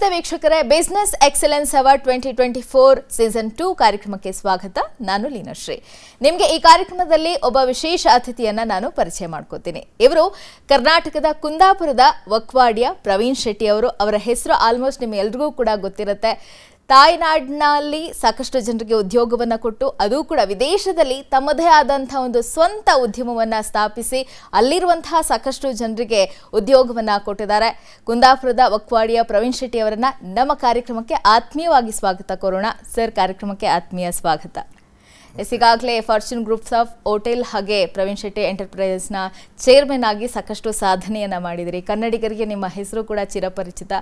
ನಮಸ್ತೆ ವೀಕ್ಷಕರೇ, business excellence award 2024 season 2 ಕಾರ್ಯಕ್ರಮಕ್ಕೆ ಸ್ವಾಗತ. ನಾನು ಲೀನಾಶ್ರೀ. ನಿಮಗೆ ಈ ಕಾರ್ಯಕ್ರಮದಲ್ಲಿ ಒಬ್ಬ ವಿಶೇಷ ಅತಿಥಿಯನ್ನ ನಾನು ಪರಿಚಯ ಮಾಡ್ಕೊತೀನಿ. ಇವರು ಕರ್ನಾಟಕದ ಕುಂದಾಪುರದ ವಕ್ವಾಡಿಯ ಪ್ರವೀಣ್ ಶೆಟ್ಟಿ ಅವರು. ಅವರ ಹೆಸರು ಆಲ್ಮೋಸ್ಟ್ ನಿಮ್ಮೆಲ್ಲರಿಗೂ ಕೂಡ ಗೊತ್ತಿರುತ್ತೆ. ತಾಯ್ನಾಡಿನಲ್ಲಿ ಸಾಕಷ್ಟು ಜನರಿಗೆ ಉದ್ಯೋಗವನ್ನು ಕೊಟ್ಟು ಅದು ಕೂಡ ವಿದೇಶದಲ್ಲಿ ತಮ್ಮದೇ ಆದಂತಹ ಒಂದು ಸ್ವಂತ ಉದ್ಯಮವನ್ನು ಸ್ಥಾಪಿಸಿ ಅಲ್ಲಿರುವಂತಹ ಸಾಕಷ್ಟು ಜನರಿಗೆ ಉದ್ಯೋಗವನ್ನು ಕೊಟ್ಟಿದ್ದಾರೆ. ಕುಂದಾಪುರದ ವಕ್ವಾಡಿಯ ಪ್ರವೀಣ್ ಶೆಟ್ಟಿ ಅವರನ್ನ ನಮ್ಮ ಕಾರ್ಯಕ್ರಮಕ್ಕೆ ಆತ್ಮೀಯವಾಗಿ ಸ್ವಾಗತ ಕೋರೋಣ. ಸರ್, ಕಾರ್ಯಕ್ರಮಕ್ಕೆ ಆತ್ಮೀಯ ಸ್ವಾಗತ. ಈಗಾಗಲೇ ಫಾರ್ಚೂನ್ ಗ್ರೂಪ್ಸ್ ಆಫ್ ಹೋಟೆಲ್ ಹಾಗೆ ಪ್ರವೀಣ್ ಶೆಟ್ಟಿ ಎಂಟರ್ಪ್ರೈಸಸ್ನ ಚೇರ್ಮನ್ ಆಗಿ ಸಾಕಷ್ಟು ಸಾಧನೆಯನ್ನು ಮಾಡಿದಿರಿ. ಕನ್ನಡಿಗರಿಗೆ ನಿಮ್ಮ ಹೆಸರು ಕೂಡ ಚಿರಪರಿಚಿತ.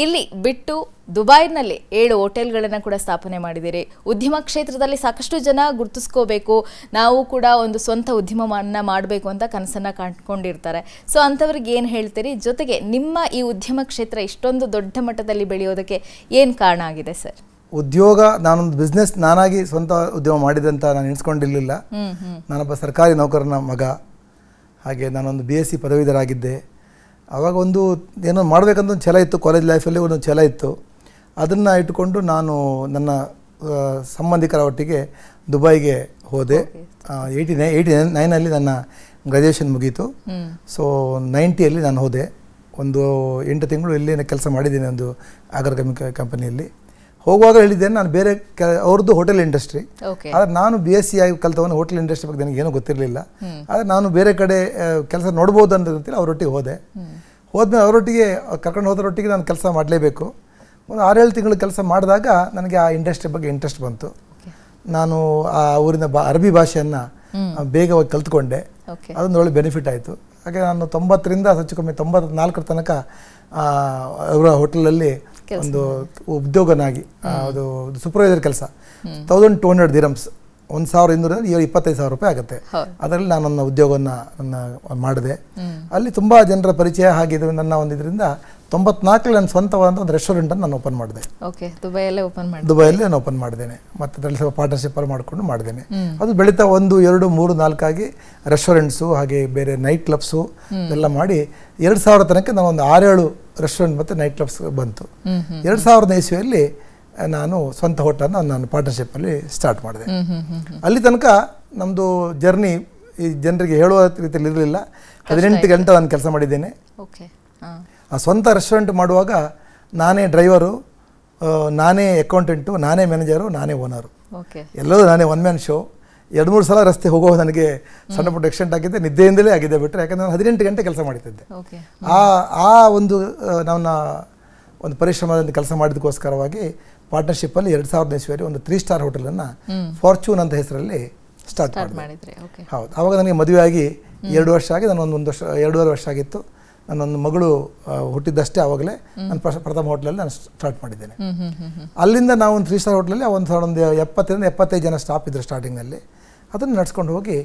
ಇಲ್ಲಿ ಬಿಟ್ಟು ದುಬೈನಲ್ಲಿ 7 ಹೋಟೆಲ್ಗಳನ್ನು ಕೂಡ ಸ್ಥಾಪನೆ ಮಾಡಿದ್ದೀರಿ. ಉದ್ಯಮ ಕ್ಷೇತ್ರದಲ್ಲಿ ಸಾಕಷ್ಟು ಜನ ಗುರುತಿಸ್ಕೋಬೇಕು, ನಾವು ಕೂಡ ಒಂದು ಸ್ವಂತ ಉದ್ಯಮವನ್ನು ಮಾಡಬೇಕು ಅಂತ ಕನಸನ್ನು ಕಂಡುಕೊಂಡಿರ್ತಾರೆ. ಸೊ ಅಂಥವ್ರಿಗೆ ಏನು ಹೇಳ್ತೀರಿ? ಜೊತೆಗೆ ನಿಮ್ಮ ಈ ಉದ್ಯಮ ಕ್ಷೇತ್ರ ಇಷ್ಟೊಂದು ದೊಡ್ಡ ಮಟ್ಟದಲ್ಲಿ ಬೆಳೆಯೋದಕ್ಕೆ ಏನು ಕಾರಣ ಆಗಿದೆ ಸರ್? ಉದ್ಯೋಗ, ನಾನೊಂದು ಬಿಸ್ನೆಸ್ ನಾನಾಗಿ ಸ್ವಂತ ಉದ್ಯಮ ಮಾಡಿದೆ ಅಂತ ನಾನು ಎಣಿಸ್ಕೊಂಡಿರಲಿಲ್ಲ. ನಾನೊಬ್ಬ ಸರ್ಕಾರಿ ನೌಕರನ ಮಗ, ಹಾಗೆ ನಾನೊಂದು BSc ಪದವೀಧರಾಗಿದ್ದೆ. ಆವಾಗ ಒಂದು ಏನೋ ಮಾಡಬೇಕಂತ ಒಂದು ಛಲ ಇತ್ತು. ಕಾಲೇಜ್ ಲೈಫಲ್ಲಿ ಒಂದು ಛಲ ಇತ್ತು. ಅದನ್ನು ಇಟ್ಟುಕೊಂಡು ನಾನು ನನ್ನ ಸಂಬಂಧಿಕರ ಒಟ್ಟಿಗೆ ದುಬೈಗೆ ಹೋದೆ. 89 ನನ್ನ ಗ್ರ್ಯಾಜುಯೇಷನ್ ಮುಗೀತು. ಸೊ 90 ನಾನು ಹೋದೆ. ಒಂದು 8 ತಿಂಗಳು ಇಲ್ಲಿ ಕೆಲಸ ಮಾಡಿದ್ದೀನಿ ಒಂದು ಆಗರ್ ಕಂಪನಿಯಲ್ಲಿ. ಹೋಗುವಾಗ ಹೇಳಿದ್ದೇನೆ, ನಾನು ಬೇರೆ ಅವ್ರದ್ದು ಹೋಟೆಲ್ ಇಂಡಸ್ಟ್ರಿ, ಆದರೆ ನಾನು BSc ಆಗಿ ಕಲಿತವನು ಹೋಟೆಲ್ ಇಂಡಸ್ಟ್ರಿ ಬಗ್ಗೆ ನನಗೆ ಏನೂ ಗೊತ್ತಿರಲಿಲ್ಲ. ಆದರೆ ನಾನು ಬೇರೆ ಕಡೆ ಕೆಲಸ ನೋಡ್ಬೋದು ಅಂತ ಗೊತ್ತಿಲ್ಲ. ಅವರೊಟ್ಟಿಗೆ ಹೋದ್ಮೇಲೆ ಅವರೊಟ್ಟಿಗೆ ಕರ್ಕೊಂಡು ಹೋದರೊಟ್ಟಿಗೆ ನಾನು ಕೆಲಸ ಮಾಡಲೇಬೇಕು. ಒಂದು 6-7 ತಿಂಗಳು ಕೆಲಸ ಮಾಡಿದಾಗ ನನಗೆ ಆ ಇಂಡಸ್ಟ್ರಿ ಬಗ್ಗೆ ಇಂಟ್ರೆಸ್ಟ್ ಬಂತು. ನಾನು ಆ ಊರಿನ ಅರಬಿ ಭಾಷೆಯನ್ನು ಬೇಗವಾಗಿ ಕಲ್ತ್ಕೊಂಡೆ. ಅದೊಂದು ಒಳ್ಳೆ ಬೆನಿಫಿಟ್ ಆಯಿತು. ಹಾಗೆ ನಾನು 90ರಿಂದ ಹೆಚ್ಚುಕಮ್ಮಿ 94 ತನಕ ಅವರ ಹೋಟೆಲಲ್ಲಿ ಒಂದು ಉದ್ಯೋಗನಾಗಿ ಅದು ಸೂಪರ್ವೈಸರ್ ಕೆಲಸ 1200 ದಿರಮ್ಸ್, 1200 25,000 ರೂಪಾಯಿ ಆಗುತ್ತೆ. ಅದರಲ್ಲಿ ನಾನು ನನ್ನ ಉದ್ಯೋಗವನ್ನು ಮಾಡಿದೆ. ಅಲ್ಲಿ ತುಂಬ ಜನರ ಪರಿಚಯ ಆಗಿದ್ದು ನನ್ನ ಒಂದು ಇದರಿಂದ 94 ನನ್ನ ಸ್ವಂತವಾದ ಒಂದು ರೆಸ್ಟೋರೆಂಟನ್ನು ನಾನು ಓಪನ್ ಮಾಡಿದೆ. ದುಬೈಯಲ್ಲಿ ನಾನು ಓಪನ್ ಮಾಡಿದ್ದೇನೆ. ಮತ್ತು ಅದರಲ್ಲಿ ಸ್ವಲ್ಪ ಪಾರ್ಟ್ನರ್ಶಿಪ್ ಮಾಡಿಕೊಂಡು ಮಾಡಿದ್ದೇನೆ. ಅದು ಬೆಳೀತಾ 1, 2, 3, 4 ಆಗಿ ರೆಸ್ಟೋರೆಂಟ್ಸು ಹಾಗೆ ಬೇರೆ ನೈಟ್ ಕ್ಲಬ್ಸು ಎಲ್ಲ ಮಾಡಿ 2000 ತನಕ ನಾನು ಒಂದು 6-7 ರೆಸ್ಟೋರೆಂಟ್ ಮತ್ತು ನೈಟ್ ಕ್ಲಬ್ಸ್ ಬಂತು. 2000ನೇ ಇಸ್ವಿಯಲ್ಲಿ ನಾನು ಸ್ವಂತ ಹೋಟೆಲನ್ನು ನಾನು ಪಾರ್ಟ್ನರ್ಶಿಪ್ಪಲ್ಲಿ ಸ್ಟಾರ್ಟ್ ಮಾಡಿದೆ. ಅಲ್ಲಿ ತನಕ ನಮ್ಮದು ಜರ್ನಿ ಈ ಜನರಿಗೆ ಹೇಳುವ ರೀತಿಯಲ್ಲಿ ಇರಲಿಲ್ಲ. 18 ಗಂಟೆ ನಾನು ಕೆಲಸ ಮಾಡಿದ್ದೇನೆ. ಆ ಸ್ವಂತ ರೆಸ್ಟೋರೆಂಟ್ ಮಾಡುವಾಗ ನಾನೇ ಡ್ರೈವರು, ನಾನೇ ಅಕೌಂಟೆಂಟು, ನಾನೇ ಮ್ಯಾನೇಜರು, ನಾನೇ ಓನರು, ಎಲ್ಲರೂ ನಾನೇ ಒನ್ ಮ್ಯಾನ್ ಶೋ. 2-3 ಸಲ ರಸ್ತೆ ಹೋಗೋ ನನಗೆ ಸಣ್ಣ ಪುಟ್ಟ ಆಕ್ಸಿಡೆಂಟ್ ಆಗಿದೆ, ನಿದ್ದೆಯಿಂದಲೇ ಆಗಿದೆ ಬಿಟ್ಟರೆ. ಯಾಕಂದರೆ ನಾನು 18 ಗಂಟೆ ಕೆಲಸ ಮಾಡ್ತಿದ್ದೆ. ಆ ಒಂದು ನನ್ನ ಒಂದು ಪರಿಶ್ರಮದಿಂದ ಕೆಲಸ ಮಾಡಿದಕ್ಕೋಸ್ಕರವಾಗಿ ಪಾರ್ಟ್ನರ್ಶಿಪ್ಪಲ್ಲಿ 2000ನೇ ಇಸ್ವಿಯಲ್ಲಿ ಒಂದು 3 ಸ್ಟಾರ್ ಹೋಟೆಲನ್ನು ಫಾರ್ಚೂನ್ ಅಂತ ಹೆಸರಲ್ಲಿ ಸ್ಟಾರ್ಟ್ ಮಾಡಿದ್ರಿ. ಹೌದು. ಆವಾಗ ನನಗೆ ಮದುವೆ ಆಗಿ 2 ವರ್ಷ ಆಗಿ ನಾನು ಒಂದು ವರ್ಷ 2.5 ವರ್ಷ ಆಗಿತ್ತು. ನನ್ನೊಂದು ಮಗಳು ಹುಟ್ಟಿದ್ದಷ್ಟೇ. ಆವಾಗಲೇ ನಾನು ಪ್ರಥಮ ಹೋಟ್ಲಲ್ಲಿ ನಾನು ಸ್ಟಾರ್ಟ್ ಮಾಡಿದ್ದೇನೆ. ಅಲ್ಲಿಂದ ನಾವು ಒಂದು 3 ಸ್ಟಾರ್ ಹೋಟ್ಲಲ್ಲಿ ಒಂದು 70ರಿಂದ 75 ಜನ ಸ್ಟಾಫ್ ಇದ್ದರು ಸ್ಟಾರ್ಟಿಂಗ್ನಲ್ಲಿ. ಅದನ್ನು ನಡ್ಸ್ಕೊಂಡು ಹೋಗಿ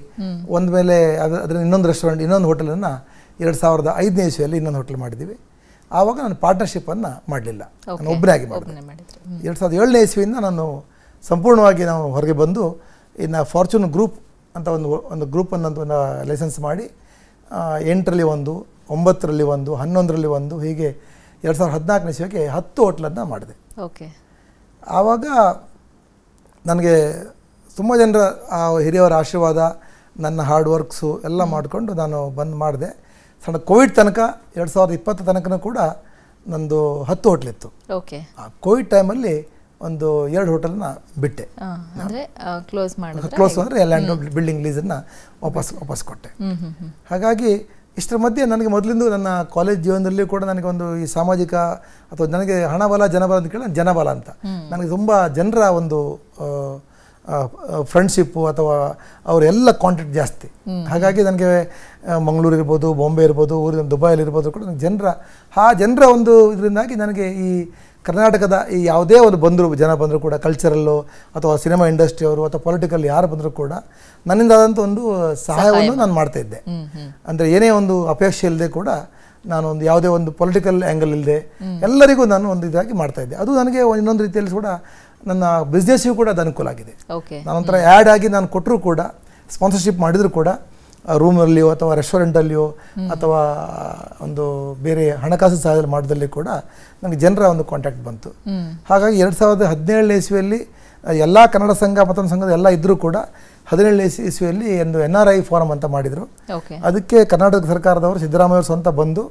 ಒಂದು ಮೇಲೆ ಅದನ್ನು ಇನ್ನೊಂದು ರೆಸ್ಟೋರೆಂಟ್, ಇನ್ನೊಂದು ಹೋಟೆಲನ್ನು 2005ನೇ ಇಸ್ವಿಯಲ್ಲಿ ಇನ್ನೊಂದು ಹೋಟೆಲ್ ಮಾಡಿದ್ದೀವಿ. ಆವಾಗ ನಾನು ಪಾರ್ಟ್ನರ್ಶಿಪ್ಪನ್ನು ಮಾಡಲಿಲ್ಲ, ನಾನು ಒಬ್ಬನೇ ಆಗಿ ಮಾಡಿದೆ. 2007ನೇ ಇಸ್ವಿಯಿಂದ ನಾನು ಸಂಪೂರ್ಣವಾಗಿ ನಾವು ಹೊರಗೆ ಬಂದು ಇನ್ನು ಫಾರ್ಚೂನ್ ಗ್ರೂಪ್ ಅಂತ ಒಂದು ಗ್ರೂಪನ್ನು ಲೈಸೆನ್ಸ್ ಮಾಡಿ 8ರಲ್ಲಿ 1, 9ರಲ್ಲಿ 1, 11ರಲ್ಲಿ 1, ಹೀಗೆ 2014ನೇ ಇಸ್ವಿಗೆ 10 ಹೋಟ್ಲನ್ನು ಮಾಡಿದೆ. ಆವಾಗ ನನಗೆ ತುಂಬ ಜನರ ಹಿರಿಯವರ ಆಶೀರ್ವಾದ, ನನ್ನ ಹಾರ್ಡ್ ವರ್ಕ್ಸು ಎಲ್ಲ ಮಾಡಿಕೊಂಡು ನಾನು ಬಂದು ಮಾಡಿದೆ. ಸಣ್ಣ ಕೋವಿಡ್ ತನಕ 2020 ತನಕ ಕೂಡ ನಂದು 10 ಹೋಟ್ಲಿತ್ತು. ಕೋವಿಡ್ ಟೈಮಲ್ಲಿ ಒಂದು 2 ಹೋಟೆಲ್ನ ಬಿಟ್ಟೆ. ಕ್ಲೋಸ್ ಅಂದರೆ ಲ್ಯಾಂಡ್ ಬಿಲ್ಡಿಂಗ್ ಲೀಸನ್ನು ವಾಪಸ್ ಕೊಟ್ಟೆ. ಹಾಗಾಗಿ ಇಷ್ಟರ ಮಧ್ಯೆ ನನಗೆ ಮೊದಲಿಂದ ನನ್ನ ಕಾಲೇಜ್ ಜೀವನದಲ್ಲಿ ಕೂಡ ನನಗೆ ಒಂದು ಈ ಸಾಮಾಜಿಕ ಅಥವಾ ನನಗೆ ಹಣಬಲ ಜನಬಲ ಅಂತ ಕೇಳಿ ಜನಬಲ ಅಂತ ನನಗೆ ತುಂಬ ಜನರ ಒಂದು ಫ್ರೆಂಡ್ಶಿಪ್ಪು ಅಥವಾ ಅವರೆಲ್ಲ ಕಾಂಟ್ಯಾಕ್ಟ್ ಜಾಸ್ತಿ. ಹಾಗಾಗಿ ನನಗೆ ಮಂಗಳೂರು ಇರ್ಬೋದು, ಬಾಂಬೆ ಇರ್ಬೋದು, ಊರಿನ ದುಬೈಲಿ ಇರ್ಬೋದು ಕೂಡ ಜನರ ಒಂದು ಇದರಿಂದಾಗಿ ನನಗೆ ಈ ಕರ್ನಾಟಕದ ಈ ಯಾವುದೇ ಒಂದು ಜನ ಬಂದರೂ ಕೂಡ ಕಲ್ಚರಲ್ಲು ಅಥವಾ ಸಿನಿಮಾ ಇಂಡಸ್ಟ್ರಿಯವರು ಅಥವಾ ಪೊಲಿಟಿಕಲ್ ಯಾರು ಬಂದರೂ ಕೂಡ ನನ್ನಿಂದ ಆದಂಥ ಒಂದು ಸಹಾಯವನ್ನು ನಾನು ಮಾಡ್ತಾಯಿದ್ದೆ. ಅಂದರೆ ಏನೇ ಒಂದು ಅಪೇಕ್ಷೆ ಇಲ್ಲದೆ ಕೂಡ ನಾನು ಒಂದು ಯಾವುದೇ ಒಂದು ಪೊಲಿಟಿಕಲ್ ಆ್ಯಂಗಲ್ ಇಲ್ಲದೆ ಎಲ್ಲರಿಗೂ ನಾನು ಒಂದು ಇದಾಗಿ ಮಾಡ್ತಾಯಿದ್ದೆ. ಅದು ನನಗೆ ಇನ್ನೊಂದು ರೀತಿಯಲ್ಲಿ ಕೂಡ ನನ್ನ ಬಿಸ್ನೆಸ್ಸಿಗೂ ಕೂಡ ಅದು ಅನುಕೂಲ ಆಗಿದೆ. ನಾನೊಂಥರ ಆ್ಯಡ್ ಆಗಿ ನಾನು ಕೊಟ್ಟರೂ ಕೂಡ, ಸ್ಪಾನ್ಸರ್ಶಿಪ್ ಮಾಡಿದರೂ ಕೂಡ ರೂಮಲ್ಲಿಯೋ ಅಥವಾ ರೆಸ್ಟೋರೆಂಟಲ್ಲಿಯೋ ಅಥವಾ ಒಂದು ಬೇರೆ ಹಣಕಾಸು ಸಹಾಯ ಮಾಡೋದಲ್ಲಿ ಕೂಡ ನನಗೆ ಜನರ ಒಂದು ಕಾಂಟ್ಯಾಕ್ಟ್ ಬಂತು. ಹಾಗಾಗಿ 2017 ಇಸ್ವಿಯಲ್ಲಿ ಎಲ್ಲ ಕನ್ನಡ ಸಂಘ ಮತ್ತೊಂದು ಸಂಘದ ಎಲ್ಲ ಇದ್ದರೂ ಕೂಡ 17 ಇಸ್ವಿಯಲ್ಲಿ ಒಂದು NRI ಫೋರಮ್ ಅಂತ ಮಾಡಿದರು. ಅದಕ್ಕೆ ಕರ್ನಾಟಕ ಸರ್ಕಾರದವರು ಸಿದ್ದರಾಮಯ್ಯ ಅವರು ಸ್ವಂತ ಬಂದು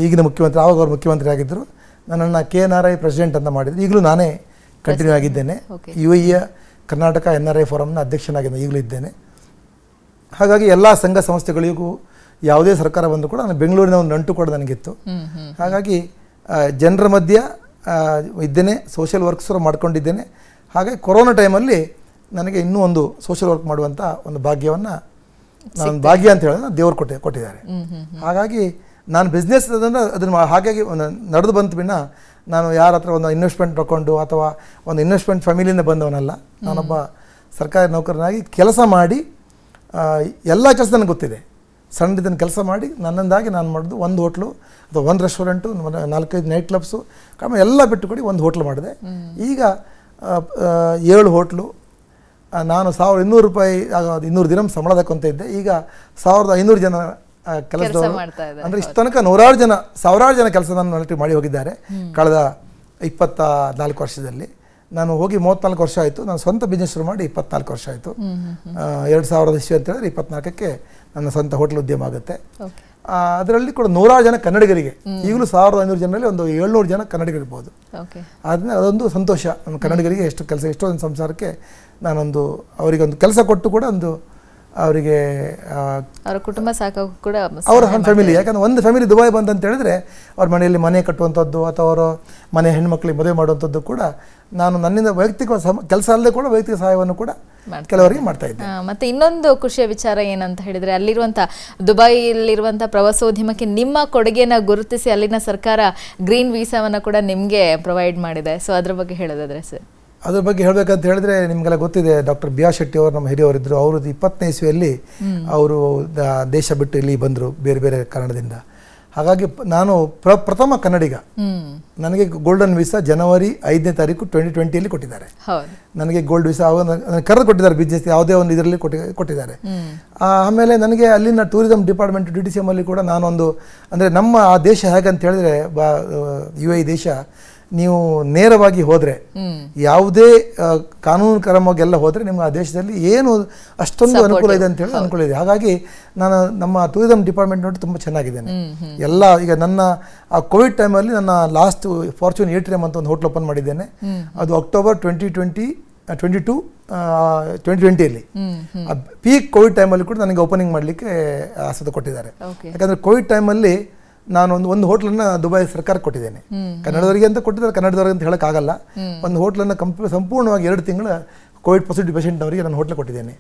ಈಗಿನ ಮುಖ್ಯಮಂತ್ರಿ, ಆವಾಗ ಅವರು ಮುಖ್ಯಮಂತ್ರಿ ಆಗಿದ್ದರು, ನನ್ನನ್ನು KNRI ಪ್ರೆಸಿಡೆಂಟ್ ಅಂತ ಮಾಡಿದ್ರು. ಈಗಲೂ ನಾನೇ ಕಂಟಿನ್ಯೂ ಆಗಿದ್ದೇನೆ. UAE ಕರ್ನಾಟಕ NRI ಫೋರಮ್ನ ಅಧ್ಯಕ್ಷನಾಗಿದ್ದೇನೆ, ಈಗಲೂ ಇದ್ದೇನೆ. ಹಾಗಾಗಿ ಎಲ್ಲ ಸಂಘ ಸಂಸ್ಥೆಗಳಿಗೂ ಯಾವುದೇ ಸರ್ಕಾರ ಬಂದರೂ ಕೂಡ ನಾನು ಬೆಂಗಳೂರಿನ ಒಂದು ನಂಟು ಕೂಡ ನನಗಿತ್ತು. ಹಾಗಾಗಿ ಜನರ ಮಧ್ಯ ಇದ್ದೇನೆ, ಸೋಷಿಯಲ್ ವರ್ಕ್ಸ್ ಮಾಡ್ಕೊಂಡಿದ್ದೇನೆ. ಹಾಗಾಗಿ ಕೊರೋನಾ ಟೈಮಲ್ಲಿ ನನಗೆ ಇನ್ನೂ ಒಂದು ಸೋಷಿಯಲ್ ವರ್ಕ್ ಮಾಡುವಂಥ ಒಂದು ಭಾಗ್ಯವನ್ನು ನಾನು ಭಾಗ್ಯ ಅಂತ ಹೇಳಿದ್ರೆ ದೇವರು ಕೊಟ್ಟಿದ್ದಾರೆ. ಹಾಗಾಗಿ ನಾನು ಬಿಸ್ನೆಸ್ ಅದನ್ನು ಹಾಗಾಗಿ ನಡೆದು ಬಂತು ಬಿನ್ನ ನಾನು ಯಾರ ಹತ್ರ ಒಂದು ಇನ್ವೆಸ್ಟ್ಮೆಂಟ್ ತಗೊಂಡು ಅಥವಾ ಒಂದು ಇನ್ವೆಸ್ಟ್ಮೆಂಟ್ ಫ್ಯಾಮಿಲಿಯಿಂದ ಬಂದವನಲ್ಲ. ನಾನೊಬ್ಬ ಸರ್ಕಾರಿ ನೌಕರನಾಗಿ ಕೆಲಸ ಮಾಡಿ ಎಲ್ಲ ಕೆಲಸ ನನಗೆ ಗೊತ್ತಿದೆ. ಸಣ್ಣದನ್ನು ಕೆಲಸ ಮಾಡಿ ನನ್ನದಾಗಿ ನಾನು ಮಾಡೋದು ಒಂದು ಹೋಟ್ಲು ಅಥವಾ ಒಂದು ರೆಸ್ಟೋರೆಂಟು, 4-5 ನೈಟ್ ಕ್ಲಬ್ಸು ಎಲ್ಲ ಬಿಟ್ಟುಕೊಡಿ ಒಂದು ಹೋಟ್ಲು ಮಾಡಿದೆ. ಈಗ 7 ಹೋಟ್ಲು. ನಾನು 1200 ರೂಪಾಯಿ 200 ದಿನ ಸಂಬಳ ತಗೊಂತ ಇದ್ದೆ. ಈಗ 1500 ಜನ ಕೆಲಸದವರು, ಅಂದರೆ ಇಷ್ಟು ತನಕ ಸಾವಿರಾರು ಜನ ಕೆಲಸ ನಾನು ಮಾಡಿ ಹೋಗಿದ್ದಾರೆ ಕಳೆದ 24 ವರ್ಷದಲ್ಲಿ. ನಾನು ಹೋಗಿ 34 ವರ್ಷ ಆಯಿತು. ನಾನು ಸ್ವಂತ ಬಿಸ್ನೆಸ್ ಶುರು ಮಾಡಿ 24 ವರ್ಷ ಆಯಿತು. 2000 ಇಸ್ವಿ ಅಂತ ಹೇಳಿದ್ರೆ 24ಕ್ಕೆ ನನ್ನ ಸ್ವಂತ ಹೋಟೆಲ್ ಉದ್ಯಮ ಆಗುತ್ತೆ. ಅದರಲ್ಲಿ ಕೂಡ 100 ಜನ ಕನ್ನಡಿಗರಿಗೆ, ಈಗಲೂ 1500 ಜನರಲ್ಲಿ ಒಂದು 700 ಜನ ಕನ್ನಡಿಗರಿರ್ಬೋದು. ಅದನ್ನ ಅದೊಂದು ಸಂತೋಷ. ನಮ್ಮ ಕನ್ನಡಿಗರಿಗೆ ಎಷ್ಟೊಂದು ಸಂಸಾರಕ್ಕೆ ನಾನೊಂದು ಅವರಿಗೆ ಒಂದು ಕೆಲಸ ಕೊಟ್ಟು ಕೂಡ ಒಂದು ಅವರಿಗೆ ಅವರ ಕುಟುಂಬ ಸಾಕೋಕ್ಕೂ ಕೂಡ ಅವರ ಫ್ಯಾಮಿಲಿ. ಯಾಕಂದ್ರೆ ಒಂದು ಫ್ಯಾಮಿಲಿ ದುಬೈ ಬಂದಂತ ಹೇಳಿದ್ರೆ ಅವ್ರ ಮನೆಯಲ್ಲಿ ಮನೆ ಕಟ್ಟುವಂಥದ್ದು ಅಥವಾ ಅವರ ಮನೆ ಹೆಣ್ಮಕ್ಳಿಗೆ ಮದುವೆ ಮಾಡುವಂಥದ್ದು ಕೂಡ ನಾನು ನನ್ನಿಂದ ವೈಯಕ್ತಿಕ ಕೆಲಸ ಅಲ್ಲದೆ ಕೂಡ ವೈಯಕ್ತಿಕ ಸಹಾಯವನ್ನು ಕೂಡ ಕೆಲವರಿಗೆ ಮಾಡ್ತಾ ಇದ್ದೆ. ಮತ್ತೆ ಇನ್ನೊಂದು ಖುಷಿಯ ವಿಚಾರ ಏನಂತ ಹೇಳಿದ್ರೆ, ಅಲ್ಲಿರುವಂಥ ದುಬೈಯಲ್ಲಿರುವಂಥ ಪ್ರವಾಸೋದ್ಯಮಕ್ಕೆ ನಿಮ್ಮ ಕೊಡುಗೆನ ಗುರುತಿಸಿ ಅಲ್ಲಿನ ಸರ್ಕಾರ ಗ್ರೀನ್ ವೀಸಾವನ್ನು ಕೂಡ ನಿಮಗೆ ಪ್ರೊವೈಡ್ ಮಾಡಿದೆ. ಸೊ ಅದ್ರ ಬಗ್ಗೆ ಹೇಳೋದಾದ್ರೆ ಸರ್? ಅದ್ರ ಬಗ್ಗೆ ಹೇಳಬೇಕಂತ ಹೇಳಿದ್ರೆ ನಿಮಗೆಲ್ಲ ಗೊತ್ತಿದೆ, ಡಾಕ್ಟರ್ ಬಿ ಆರ್ ಶೆಟ್ಟಿ ಅವರು ನಮ್ಮ ಹಿರಿಯವರಿದ್ದರು. ಅವರು 20ನೇ ಇಸ್ವಿಯಲ್ಲಿ ಅವರು ದೇಶ ಬಿಟ್ಟು ಇಲ್ಲಿ ಬಂದರು ಬೇರೆ ಬೇರೆ ಕಾರಣದಿಂದ. ಹಾಗಾಗಿ ನಾನು ಪ್ರಥಮ ಕನ್ನಡಿಗ. ನನಗೆ ಗೋಲ್ಡನ್ ವೀಸಾ ಜನವರಿ 5ನೇ ತಾರೀಕು 2020ಯಲ್ಲಿ ಕೊಟ್ಟಿದ್ದಾರೆ. ನನಗೆ ಗೋಲ್ಡ್ ವೀಸಾ ಕರೆದು ಕೊಟ್ಟಿದ್ದಾರೆ, ಬಿಸ್ನೆಸ್ ಯಾವುದೇ ಒಂದು ಇದರಲ್ಲಿ ಕೊಟ್ಟಿದ್ದಾರೆ. ಆಮೇಲೆ ನನಗೆ ಅಲ್ಲಿನ ಟೂರಿಸಂ ಡಿಪಾರ್ಟ್ಮೆಂಟ್ DTCM ಅಲ್ಲಿ ಕೂಡ ನಾನೊಂದು, ಅಂದರೆ ನಮ್ಮ ಆ ದೇಶ ಹೇಗಂತ ಹೇಳಿದ್ರೆ UAE ದೇಶ, ನೀವು ನೇರವಾಗಿ ಹೋದರೆ ಯಾವುದೇ ಕಾನೂನು ಕ್ರಮವಾಗೆಲ್ಲ ಹೋದರೆ ನಿಮ್ಗೆ ಆ ದೇಶದಲ್ಲಿ ಏನು ಅಷ್ಟೊಂದು ಅನುಕೂಲ ಇದೆ ಅಂತ ಹೇಳಿ ಅನುಕೂಲ ಇದೆ. ಹಾಗಾಗಿ ನಾನು ನಮ್ಮ ಟೂರಿಸಂ ಡಿಪಾರ್ಟ್ಮೆಂಟ್ ನೋಡಿ ತುಂಬ ಚೆನ್ನಾಗಿದ್ದೇನೆ. ಎಲ್ಲ ಈಗ ನನ್ನ ಆ ಕೋವಿಡ್ ಟೈಮಲ್ಲಿ ನನ್ನ ಲಾಸ್ಟ್ ಫಾರ್ಚೂನ್ ಏಟ್ರಿಯಮ್ ಅಂತ ಒಂದು ಹೋಟ್ಲ್ ಓಪನ್ ಮಾಡಿದ್ದೇನೆ. ಅದು ಅಕ್ಟೋಬರ್ 2020ಯಲ್ಲಿ ಪೀಕ್ ಕೋವಿಡ್ ಟೈಮಲ್ಲಿ ಕೂಡ ನನಗೆ ಓಪನಿಂಗ್ ಮಾಡಲಿಕ್ಕೆ ಆಸಕ್ತಿ ಕೊಟ್ಟಿದ್ದಾರೆ. ಯಾಕಂದರೆ ಕೋವಿಡ್ ಟೈಮಲ್ಲಿ ನಾನು ಒಂದು ಹೋಟ್ಲನ್ನು ದುಬೈ ಸರ್ಕಾರ ಕೊಟ್ಟಿದ್ದೇನೆ. ಕನ್ನಡದವರಿಗೆ ಅಂತ ಕೊಟ್ಟಿದ್ದಾರೆ, ಕನ್ನಡದವರಿಗೆ ಅಂತ ಹೇಳೋಕ್ಕಾಗಲ್ಲ. ಒಂದು ಹೋಟ್ಲನ್ನು ಸಂಪೂರ್ಣವಾಗಿ 2 ತಿಂಗಳ ಕೋವಿಡ್ ಪಾಸಿಟಿವ್ ಪೇಷಂಟ್ನವರಿಗೆ ನಾನು ಹೋಟ್ಲ್ ಕೊಟ್ಟಿದ್ದೇನೆ.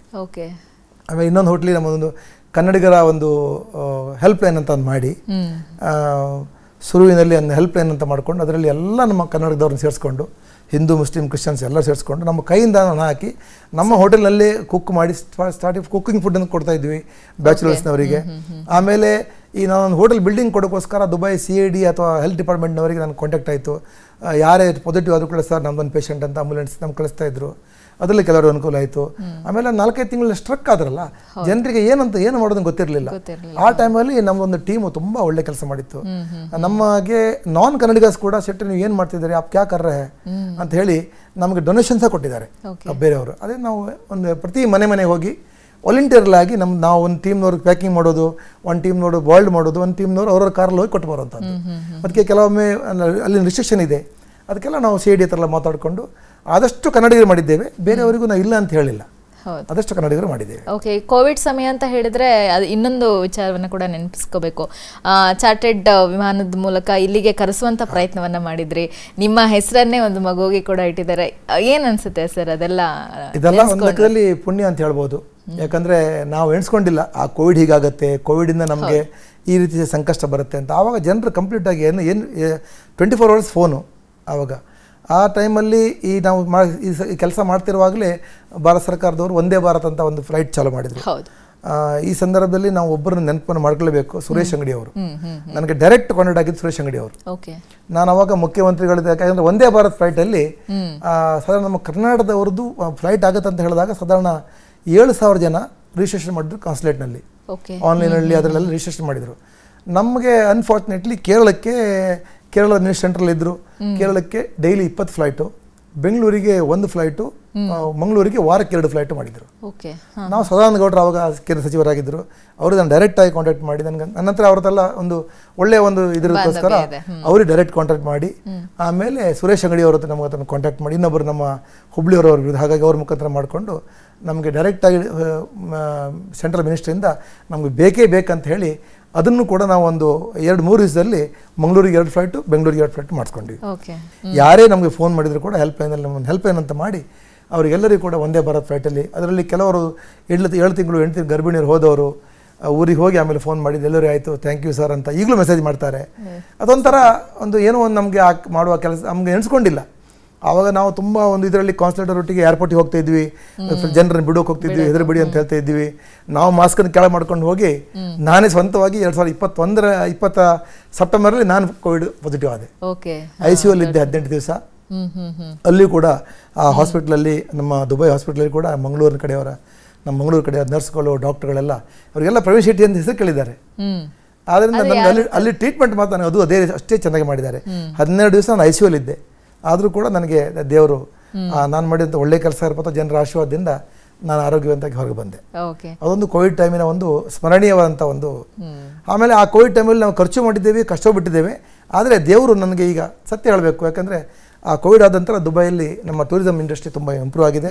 ಆಮೇಲೆ ಇನ್ನೊಂದು ಹೋಟ್ಲಿಗೆ ನಮ್ಮದೊಂದು ಕನ್ನಡಿಗರ ಒಂದು ಹೆಲ್ಪ್ ಲೈನ್ ಅಂತ ಒಂದು ಮಾಡಿ, ಸುರುವಿನಲ್ಲಿ ಒಂದು ಹೆಲ್ಪ್ ಲೈನ್ ಅಂತ ಮಾಡಿಕೊಂಡು ಅದರಲ್ಲಿ ಎಲ್ಲ ನಮ್ಮ ಕನ್ನಡದವ್ರನ್ನ ಸೇರಿಸ್ಕೊಂಡು, ಹಿಂದೂ ಮುಸ್ಲಿಂ ಕ್ರಿಶ್ಚಿಯನ್ಸ್ ಎಲ್ಲ ಸೇರಿಸ್ಕೊಂಡು ನಮ್ಮ ಕೈಯಿಂದ ಹಣ ಹಾಕಿ ನಮ್ಮ ಹೋಟೆಲಲ್ಲಿ ಕುಕ್ ಮಾಡಿ ಸ್ಟಾರ್ಟಿಂಗ್ ಕುಕ್ಕಿಂಗ್ ಫುಡ್ ಅಂತ ಕೊಡ್ತಾ ಇದ್ವಿ ಬ್ಯಾಚುಲರ್ಸ್ನವರಿಗೆ. ಆಮೇಲೆ ಈ ನಾನೊಂದು ಹೋಟೆಲ್ ಬಿಲ್ಡಿಂಗ್ ಕೊಡೋಕ್ಕೋಸ್ಕರ ದುಬೈ CID ಅಥವಾ ಹೆಲ್ತ್ ಡಿಪಾರ್ಟ್ಮೆಂಟ್ನವರಿಗೆ ನಾನು ಕಾಂಟ್ಯಾಕ್ಟ್ ಆಯಿತು. ಯಾರೇ ಪಾಸಿಟಿವ್ ಆದರೂ ಕೂಡ ಸರ್ ನಮ್ಮದೊಂದು ಪೇಷಂಟ್ ಅಂತ ಆಂಬುಲೆನ್ಸ್ ನಮ್ಗೆ ಕಳಿಸ್ತಾ ಇದ್ರು. ಅದರಲ್ಲಿ ಕೆಲವರು ಅನುಕೂಲ ಆಯಿತು. ಆಮೇಲೆ 4-5 ತಿಂಗಳು ಸ್ಟ್ರಕ್ ಆದ್ರಲ್ಲ, ಜನರಿಗೆ ಏನು ಮಾಡೋದನ್ನು ಗೊತ್ತಿರಲಿಲ್ಲ. ಆ ಟೈಮಲ್ಲಿ ನಮ್ಮದೊಂದು ಟೀಮು ತುಂಬ ಒಳ್ಳೆ ಕೆಲಸ ಮಾಡಿತ್ತು. ನಮಗೆ ನಾನ್ ಕನ್ನಡಿಗರ್ಸ್ ಕೂಡ ಸೆಟ್ ನೀವು ಏನು ಮಾಡ್ತಿದ್ದಾರೆ ಆಪ್ ಕ್ಯಾ ಕರ್ರೆ ಅಂತ ಹೇಳಿ ನಮಗೆ ಡೊನೇಷನ್ಸ ಕೊಟ್ಟಿದ್ದಾರೆ ಬೇರೆಯವರು. ಅದೇ ನಾವು ಒಂದು ಪ್ರತಿ ಮನೆಗೆ ಹೋಗಿ ವಾಲಂಟಿಯರ್ಲಾಗಿ ನಾವು ಒಂದು ಟೀಮ್ನವ್ರಿಗೆ ಪ್ಯಾಕಿಂಗ್ ಮಾಡೋದು, ಒಂದು ಟೀಮ್ನವರು ಬಾಯ್ಲ್ಡ್ ಮಾಡೋದು, ಒಂದು ಟೀಮ್ನವರು ಅವ್ರವ್ರ ಕಾರಲ್ಲಿ ಹೋಗಿ ಕೊಟ್ಟು ಬರೋವಂಥದ್ದು. ಅದಕ್ಕೆ ಕೆಲವೊಮ್ಮೆ ಅಲ್ಲಿನ ರಿಸ್ಟ್ರಿಕ್ಷನ್ ಇದೆ, ಅದಕ್ಕೆಲ್ಲ ನಾವು CID ಹತ್ರ ಮಾತಾಡಿಕೊಂಡು ಆದಷ್ಟು ಕನ್ನಡಿಗರು ಮಾಡಿದ್ದೇವೆ. ಬೇರೆಯವರಿಗೂ ನಾವು ಇಲ್ಲ ಅಂತ ಹೇಳಿಲ್ಲ, ಅದಷ್ಟು ಕನ್ನಡಿಗರು ಮಾಡಿದ್ದೇವೆ. ಓಕೆ, ಕೋವಿಡ್ ಸಮಯ ಅಂತ ಹೇಳಿದ್ರೆ ಅದು ಇನ್ನೊಂದು ವಿಚಾರವನ್ನು ಕೂಡ ನೆನಪಿಸ್ಕೋಬೇಕು. ಚಾರ್ಟೆಡ್ ವಿಮಾನದ ಮೂಲಕ ಇಲ್ಲಿಗೆ ಕರೆಸುವಂತ ಪ್ರಯತ್ನವನ್ನ ಮಾಡಿದ್ರಿ. ನಿಮ್ಮ ಹೆಸರನ್ನೇ ಒಂದು ಮಗುವಿಗೆ ಕೂಡ ಇಟ್ಟಿದ್ದಾರೆ. ಏನ್ ಅನ್ಸುತ್ತೆ ಸರ್ ಅದೆಲ್ಲ? ಇದೆಲ್ಲ ಒಂದು ಲೆಕ್ಕದಲ್ಲಿ ಪುಣ್ಯ ಅಂತ ಹೇಳ್ಬೋದು. ಯಾಕಂದ್ರೆ ನಾವು ಎಣಿಸ್ಕೊಂಡಿಲ್ಲ ಆ ಕೋವಿಡ್ ಹೀಗಾಗತ್ತೆ, ಕೋವಿಡಿಂದ ನಮಗೆ ಈ ರೀತಿ ಸಂಕಷ್ಟ ಬರುತ್ತೆ ಅಂತ. ಆವಾಗ ಜನರು ಕಂಪ್ಲೀಟ್ ಆಗಿ ಏನು 24 hours ಫೋನು. ಆವಾಗ ಆ ಟೈಮಲ್ಲಿ ಈ ನಾವು ಈ ಕೆಲಸ ಮಾಡ್ತಿರುವಾಗಲೇ ಭಾರತ ಸರ್ಕಾರದವರು ವಂದೇ ಭಾರತ್ ಅಂತ ಒಂದು ಫ್ಲೈಟ್ ಚಾಲೂ ಮಾಡಿದ್ರು. ಈ ಸಂದರ್ಭದಲ್ಲಿ ನಾವು ಒಬ್ಬರನ್ನ ನೆನಪನ್ನು ಮಾಡ್ಕೊಳ್ಬೇಕು, ಸುರೇಶ್ ಅಂಗಡಿ ಅವರು. ನನಗೆ ಡೈರೆಕ್ಟ್ ಕಾಂಟ್ಯಾಕ್ಟ್ ಆಗಿದ್ದು ಸುರೇಶ್ ಅಂಗಡಿ ಅವರು. ನಾನು ಅವಾಗ ಮುಖ್ಯಮಂತ್ರಿಗಳಿದ್ದ, ಯಾಕಂದ್ರೆ ವಂದೇ ಭಾರತ್ ಫ್ಲೈಟಲ್ಲಿ ಸಾಧಾರಣ ನಮ್ಮ ಕರ್ನಾಟಕದವ್ರದ್ದು ಫ್ಲೈಟ್ ಆಗುತ್ತೆ ಅಂತ ಹೇಳಿದಾಗ ಸಾಧಾರಣ 7,000 ಜನ ರಿಜಿಸ್ಟ್ರೇಷನ್ ಮಾಡಿದ್ರು ಕಾನ್ಸುಲೇಟ್ನಲ್ಲಿ. ಆನ್ಲೈನಲ್ಲಿ ಅದರಲ್ಲೆಲ್ಲ ರಿಜಿಸ್ಟ್ರೇಷನ್ ಮಾಡಿದರು. ನಮಗೆ ಅನ್ಫಾರ್ಚುನೇಟ್ಲಿ ಕೇರಳ ನ್ಯೂಸ್ ಸೆಂಟ್ರಲ್ ಇದ್ದರು. ಕೇರಳಕ್ಕೆ ಡೈಲಿ 20 ಫ್ಲೈಟು, ಬೆಂಗಳೂರಿಗೆ 1 ಫ್ಲೈಟು, ಮಂಗಳೂರಿಗೆ ವಾರಕ್ಕೆ 2 ಫ್ಲೈಟು ಮಾಡಿದರು. ನಾವು ಸದಾನಂದ ಗೌಡರು ಆವಾಗ ಕೇಂದ್ರ ಸಚಿವರಾಗಿದ್ದರು. ಅವರು ನಾನು ಡೈರೆಕ್ಟಾಗಿ ಕಾಂಟ್ಯಾಕ್ಟ್ ಮಾಡಿ ನನ್ನ ಹತ್ರ ಅವ್ರದ್ದೆಲ್ಲ ಒಂದು ಒಳ್ಳೆಯ ಒಂದು ಇದಕ್ಕೋಸ್ಕರ ಅವ್ರಿಗೆ ಡೈರೆಕ್ಟ್ ಕಾಂಟ್ಯಾಕ್ಟ್ ಮಾಡಿ, ಆಮೇಲೆ ಸುರೇಶ್ ಅಂಗಡಿ ಅವ್ರ ಹತ್ರ ನಮಗೆ ಅದನ್ನು ಕಾಂಟ್ಯಾಕ್ಟ್ ಮಾಡಿ, ಇನ್ನೊಬ್ಬರು ನಮ್ಮ ಹುಬ್ಳಿಯವರವ್ರ ವಿರುದ್ಧ, ಹಾಗಾಗಿ ಅವ್ರ ಮುಖಾಂತರ ಮಾಡಿಕೊಂಡು ನಮಗೆ ಡೈರೆಕ್ಟಾಗಿ ಸೆಂಟ್ರಲ್ ಮಿನಿಸ್ಟ್ರಿಂದ ನಮಗೆ ಬೇಕೇ ಬೇಕಂತ ಹೇಳಿ ಅದನ್ನು ಕೂಡ ನಾವು ಒಂದು 2-3 ದಿವಸದಲ್ಲಿ ಮಂಗಳೂರಿಗೆ 2 ಫ್ಲೈಟು, ಬೆಂಗಳೂರಿಗೆ 2 ಫ್ಲೈಟ್ ಮಾಡಿಸ್ಕೊಂಡ್ವಿ. ಯಾರೇ ನಮಗೆ ಫೋನ್ ಮಾಡಿದ್ರು ಕೂಡ ಹೆಲ್ಪ್ಲೈನಲ್ಲಿ ನಮ್ಮನ್ನು ಹೆಲ್ಪ್ಲೈನ್ ಅಂತ ಮಾಡಿ ಅವರಿಗೆಲ್ಲರಿಗೂ ಕೂಡ ಒಂದೇ ಭಾರತ್ ಫ್ಲೈಟಲ್ಲಿ, ಅದರಲ್ಲಿ ಕೆಲವರು 7 ತಿಂಗಳು 8 ತಿಂಗಳು ಗರ್ಭಿಣಿಯರು ಹೋದವರು ಊರಿಗೆ ಹೋಗಿ ಆಮೇಲೆ ಫೋನ್ ಮಾಡಿದ್ದು ಎಲ್ಲರೂ ಆಯಿತು ಥ್ಯಾಂಕ್ ಯು ಸರ್ ಅಂತ ಈಗಲೂ ಮೆಸೇಜ್ ಮಾಡ್ತಾರೆ. ಅದೊಂಥರ ಏನೋ ಒಂದು ನಮಗೆ ಮಾಡುವ ಕೆಲಸ ನಮಗೆ ಎಣಿಸ್ಕೊಂಡಿಲ್ಲ. ಆವಾಗ ನಾವು ತುಂಬ ಒಂದು ಇದರಲ್ಲಿ ಕಾನ್ಸುಲೇಟರ್ ಒಟ್ಟಿಗೆ ಏರ್ಪೋರ್ಟಿಗೆ ಹೋಗ್ತಾ ಇದ್ವಿ, ಜನರನ್ನು ಬಿಡೋಕೆ ಹೋಗ್ತಿದ್ವಿ, ಹೆದರು ಬಿಡಿ ಅಂತ ಹೇಳ್ತಾ ಇದ್ವಿ. ನಾವು ಮಾಸ್ಕನ್ನು ಕೆಳಗೆ ಮಾಡ್ಕೊಂಡು ಹೋಗಿ ನಾನೇ ಸ್ವಂತವಾಗಿ 2020 ಸೆಪ್ಟೆಂಬರಲ್ಲಿ ನಾನು ಕೋವಿಡ್ ಪಾಸಿಟಿವ್ ಆದೆ. ICU ಇದ್ದೆ 18 ದಿವಸ. ಅಲ್ಲಿ ಕೂಡ ಆ ಹಾಸ್ಪಿಟ್ಲಲ್ಲಿ, ನಮ್ಮ ದುಬೈ ಹಾಸ್ಪಿಟ್ಲಲ್ಲಿ ಕೂಡ ನಮ್ಮ ಮಂಗಳೂರು ಕಡೆಯವರ ನರ್ಸ್ಗಳು, ಡಾಕ್ಟರ್ಗಳೆಲ್ಲ ಅವರಿಗೆಲ್ಲ ಪ್ರವೇಶಿಟಿ ಅಂತ ಹೆಸರು ಕೇಳಿದ್ದಾರೆ. ಆದ್ದರಿಂದ ನನಗೆ ಅಲ್ಲಿ ಟ್ರೀಟ್ಮೆಂಟ್ ಮಾತ್ರ ಅದೇ ಅಷ್ಟೇ ಚೆನ್ನಾಗಿ ಮಾಡಿದ್ದಾರೆ. 12 ದಿವಸ ನಾನು ICU ಇದ್ದೆ. ಆದರೂ ಕೂಡ ನನಗೆ ದೇವರು ನಾನು ಮಾಡಿದಂಥ ಒಳ್ಳೆ ಕೆಲಸ ಇರ್ಬೋದು, ಜನರ ಆಶೀರ್ವಾದದಿಂದ ನಾನು ಆರೋಗ್ಯವಂತಾಗಿ ಹೊರಗೆ ಬಂದೆ. ಅದೊಂದು ಕೋವಿಡ್ ಟೈಮಿನ ಒಂದು ಸ್ಮರಣೀಯವಾದಂಥ ಒಂದು. ಆಮೇಲೆ ಆ ಕೋವಿಡ್ ಟೈಮಲ್ಲಿ ನಾವು ಖರ್ಚು ಮಾಡಿದ್ದೇವೆ, ಕಷ್ಟಪಟ್ಟಿದ್ದೇವೆ. ಆದರೆ ದೇವರು ನನಗೆ ಈಗ ಸತ್ಯ ಹೇಳಬೇಕು, ಯಾಕಂದರೆ ಆ ಕೋವಿಡ್ ಆದ ನಂತರ ದುಬೈಯಲ್ಲಿ ನಮ್ಮ ಟೂರಿಸಂ ಇಂಡಸ್ಟ್ರಿ ತುಂಬ ಇಂಪ್ರೂವ್ ಆಗಿದೆ.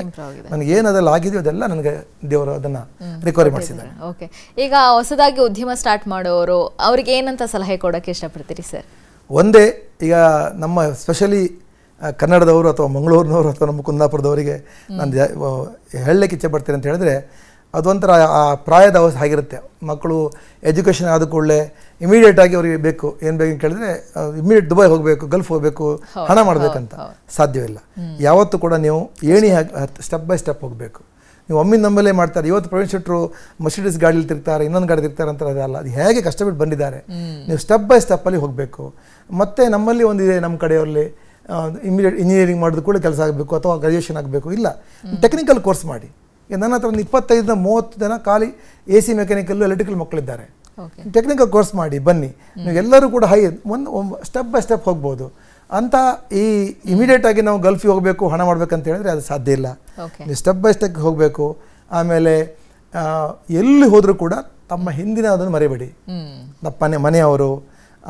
ನನಗೆ ಏನು ಅದೆಲ್ಲ ಆಗಿದೆಯೋ ಅದೆಲ್ಲ ನನಗೆ ದೇವರು ಅದನ್ನು ರಿಕವರಿ ಮಾಡಿಸಿದ್ದಾರೆ. ಓಕೆ, ಈಗ ಹೊಸದಾಗಿ ಉದ್ಯಮ ಸ್ಟಾರ್ಟ್ ಮಾಡೋರು ಅವ್ರಿಗೆ ಏನಂತ ಸಲಹೆ ಕೊಡೋಕ್ಕೆ ಇಷ್ಟಪಡ್ತೀರಿ ಸರ್? ಒಂದೇ, ಈಗ ನಮ್ಮ ಸ್ಪೆಷಲಿ ಕನ್ನಡದವರು ಅಥವಾ ಮಂಗಳೂರಿನವರು ಅಥವಾ ನಮ್ಮ ಕುಂದಾಪುರದವರಿಗೆ ನಾನು ಹೇಳಲಿಕ್ಕೆ ಇಚ್ಛೆ ಪಡ್ತೀನಿ ಅಂತ ಹೇಳಿದ್ರೆ, ಅದೊಂಥರ ಆ ಪ್ರಾಯದ ಅವಸ್ಥೆ ಆಗಿರುತ್ತೆ. ಮಕ್ಕಳು ಎಜುಕೇಷನ್ ಆದ ಕೂಡಲೇ ಇಮಿಡಿಯೇಟಾಗಿ ಅವರಿಗೆ ಬೇಕು, ಏನು ಬೇಕು ಅಂತ ಕೇಳಿದ್ರೆ ಇಮಿಡಿಯೇಟ್ ದುಬೈ ಹೋಗಬೇಕು, ಗಲ್ಫ್ ಹೋಗಬೇಕು, ಹಣ ಮಾಡಬೇಕಂತ ಸಾಧ್ಯವಿಲ್ಲ. ಯಾವತ್ತೂ ಕೂಡ ನೀವು ಸ್ಟೆಪ್ ಬೈ ಸ್ಟೆಪ್ ಹೋಗಬೇಕು. ನೀವು ಒಮ್ಮಿನ ನಂಬಲೇ ಮಾಡ್ತಾರೆ. ಇವತ್ತು ಪ್ರವೀಣ್ ಶೆಟ್ಟರು ಮರ್ಸಿಡೀಸ್ ಗಾಡಿಯಲ್ಲಿ ತಿರ್ತಾರೆ, ಇನ್ನೊಂದು ಗಾಡಿ ತಿರ್ತಾರೆ ಅಂತ ಅದಲ್ಲ. ಅದು ಹೇಗೆ ಕಷ್ಟಪಟ್ಟು ಬಂದಿದ್ದಾರೆ, ನೀವು ಸ್ಟೆಪ್ ಬೈ ಸ್ಟೆಪ್ಪಲ್ಲಿ ಹೋಗಬೇಕು. ಮತ್ತು ನಮ್ಮಲ್ಲಿ ಒಂದಿದೆ, ನಮ್ಮ ಕಡೆಯವರಲ್ಲಿ ಇಮಿಡಿಯೇಟ್ ಇಂಜಿನಿಯರಿಂಗ್ ಮಾಡಿದ ಕೂಡ ಕೆಲಸ ಆಗಬೇಕು ಅಥವಾ ಗ್ರ್ಯಾಜುಯೇಷನ್ ಆಗಬೇಕು, ಇಲ್ಲ ಟೆಕ್ನಿಕಲ್ ಕೋರ್ಸ್ ಮಾಡಿ. ನನ್ನ ಹತ್ರ ಒಂದು 25-30 ಜನ ಖಾಲಿ AC ಮೆಕ್ಯಾನಿಕಲ್ಲು ಎಲೆಕ್ಟ್ರಿಕಲ್ ಮಕ್ಕಳಿದ್ದಾರೆ. ಟೆಕ್ನಿಕಲ್ ಕೋರ್ಸ್ ಮಾಡಿ ಬನ್ನಿ, ನೀವು ಎಲ್ಲರೂ ಕೂಡ ಒಂದು ಸ್ಟೆಪ್ ಬೈ ಸ್ಟೆಪ್ ಹೋಗ್ಬೋದು ಅಂತ. ಈ ಇಮಿಡಿಯೇಟಾಗಿ ನಾವು ಗಲ್ಫಿಗೆ ಹೋಗಬೇಕು, ಹಣ ಮಾಡಬೇಕಂತ ಹೇಳಿದ್ರೆ ಅದು ಸಾಧ್ಯ ಇಲ್ಲ. ನೀವು ಸ್ಟೆಪ್ ಬೈ ಸ್ಟೆಪ್ ಹೋಗಬೇಕು. ಆಮೇಲೆ ಎಲ್ಲಿ ಹೋದರೂ ಕೂಡ ತಮ್ಮ ಹಿಂದಿನ ಅದನ್ನು ಮರಿಬೇಡಿ. ಮನೆಯವರು,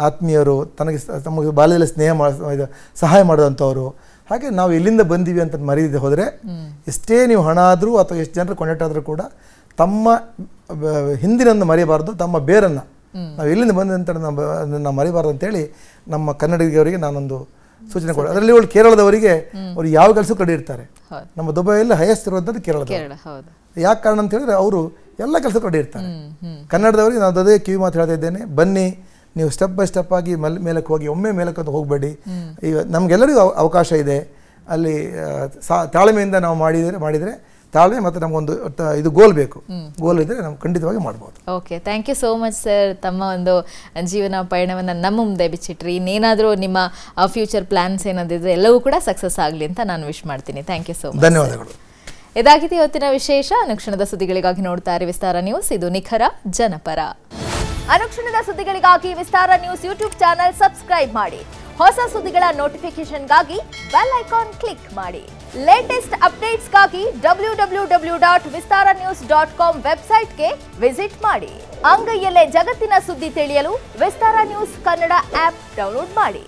ಆತ್ಮೀಯರು, ತಮಗೆ ಬಾಲ್ಯದಲ್ಲಿ ಸಹಾಯ ಮಾಡೋದಂಥವ್ರು, ಹಾಗೆ ನಾವು ಎಲ್ಲಿಂದ ಬಂದೀವಿ ಅಂತ ಮರೀದೆ ಹೋದರೆ, ಎಷ್ಟೇ ನೀವು ಹಣ ಆದರೂ ಅಥವಾ ಎಷ್ಟು ಜನರು ಕಾಂಟ್ಯಾಕ್ಟ್ ಆದರೂ ಕೂಡ ತಮ್ಮ ಹಿಂದಿನನ್ನು ಮರಿಬಾರ್ದು, ತಮ್ಮ ಬೇರನ್ನು ನಾವು ಎಲ್ಲಿಂದ ಬಂದಂತ ನಾವು ಮರಿಬಾರ್ದು ಅಂತೇಳಿ ನಮ್ಮ ಕನ್ನಡಿಗರಿಗೆ ನಾನೊಂದು ಸೂಚನೆ ಕೊಡ. ಅದರಲ್ಲಿ ಅವಳು ಕೇರಳದವರಿಗೆ ಅವ್ರು ಯಾವ ಕೆಲಸಕ್ಕೂ ರೆಡಿ ಇರ್ತಾರೆ. ನಮ್ಮ ದುಬೈಯಲ್ಲಿ ಹೈಯೆಸ್ಟ್ ಇರುವಂಥದ್ದು ಕೇರಳದ. ಯಾಕೆ ಕಾರಣ ಅಂತ ಹೇಳಿದ್ರೆ ಅವರು ಎಲ್ಲ ಕೆಲಸಕ್ಕೂ ರೆಡಿ ಇರ್ತಾರೆ. ಕನ್ನಡದವರಿಗೆ ನಾನು ಅದೇ ಕಿವಿ ಮಾತು ಹೇಳ್ತಾ ಇದ್ದೇನೆ, ಬನ್ನಿ ನೀವು ಸ್ಟೆಪ್ ಬೈ ಸ್ಟೆಪ್ ಆಗಿ ಮೇಲಕ್ಕೆ ಹೋಗಿ, ಒಮ್ಮೆ ಮೇಲಕ್ಕೆ ಹೋಗಬೇಡಿ. ಈಗ ನಮಗೆಲ್ಲರಿಗೂ ಅವಕಾಶ ಇದೆ. ಅಲ್ಲಿ ತಾಳ್ಮೆಯಿಂದ ನಾವು ಮಾಡಿದರೆ ತಾಳ್ಮೆ ಮತ್ತು ನಮಗೊಂದು ಇದು ಗೋಲ್ ಬೇಕು. ಗೋಲ್ ಇದ್ದರೆ ನಾವು ಖಂಡಿತವಾಗಿ ಮಾಡ್ಬೋದು. Okay, thank you so much sir. ತಮ್ಮ ಒಂದು ಜೀವನ ಪಯಣವನ್ನು ನಮ್ಮ ಮುಂದೆ ಬಿಚ್ಚಿಟ್ರಿ. ಇನ್ನೇನಾದರೂ ನಿಮ್ಮ ಫ್ಯೂಚರ್ ಪ್ಲಾನ್ಸ್ ಏನಾದಿದ್ರೆ ಎಲ್ಲವೂ ಕೂಡ ಸಕ್ಸಸ್ ಆಗಲಿ ಅಂತ ನಾನು ವಿಶ್ ಮಾಡ್ತೀನಿ. Thank you so much. ಧನ್ಯವಾದಗಳು. ಇದಾಗಿದೆ ಇವತ್ತಿನ ವಿಶೇಷ. ಅನುಕ್ಷಣದ ಸುದ್ದಿಗಳಿಗಾಗಿ ನೋಡ್ತಾ ಇರಿ ವಿಸ್ತಾರ ನ್ಯೂಸ್. ಇದು ನಿಖರ ಜನಪರ. ಅನುಕ್ಷಣದ ಸುದ್ದಿಗಳಿಗಾಗಿ ವಿಸ್ತಾರ ನ್ಯೂಸ್ ಯೂಟ್ಯೂಬ್ ಚಾನೆಲ್ ಸಬ್ಸ್ಕ್ರೈಬ್ ಮಾಡಿ. ಹೊಸ ಸುದ್ದಿಗಳ ನೋಟಿಫಿಕೇಶನ್ಗಾಗಿ ಬೆಲ್ ಐಕಾನ್ ಕ್ಲಿಕ್ ಮಾಡಿ. ಲೇಟೆಸ್ಟ್ ಅಪ್ಡೇಟ್ಸ್ಗಾಗಿ www.vistaranews.com ವೆಬ್ಸೈಟ್ಗೆ ವಿಸಿಟ್ ಮಾಡಿ. ಅಂಗೈಯಲ್ಲೇ ಜಗತ್ತಿನ ಸುದ್ದಿ ತಿಳಿಯಲು ವಿಸ್ತಾರ ನ್ಯೂಸ್ ಕನ್ನಡ ಆಪ್ ಡೌನ್ಲೋಡ್ ಮಾಡಿ.